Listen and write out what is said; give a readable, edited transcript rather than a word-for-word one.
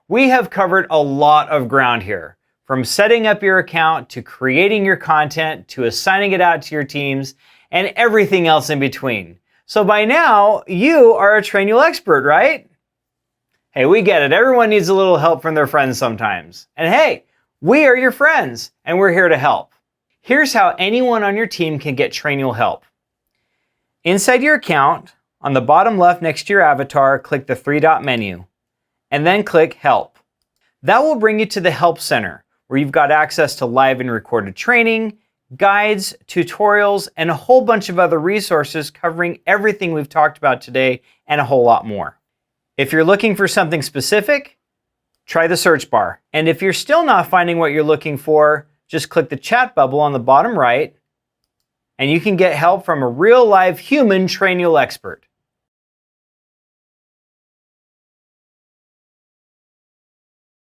We have covered a lot of ground here, from setting up your account to creating your content to assigning it out to your teams and everything else in between. So by now, you are a Trainual expert, right? Hey, we get it. Everyone needs a little help from their friends sometimes. And hey, we are your friends and we're here to help. Here's how anyone on your team can get Trainual help. Inside your account, on the bottom left next to your avatar, click the three-dot menu and then click Help. That will bring you to the Help Center, where you've got access to live and recorded training, guides, tutorials, and a whole bunch of other resources covering everything we've talked about today and a whole lot more. If you're looking for something specific, try the search bar. And if you're still not finding what you're looking for, just click the chat bubble on the bottom right, and you can get help from a real live human Trainual expert.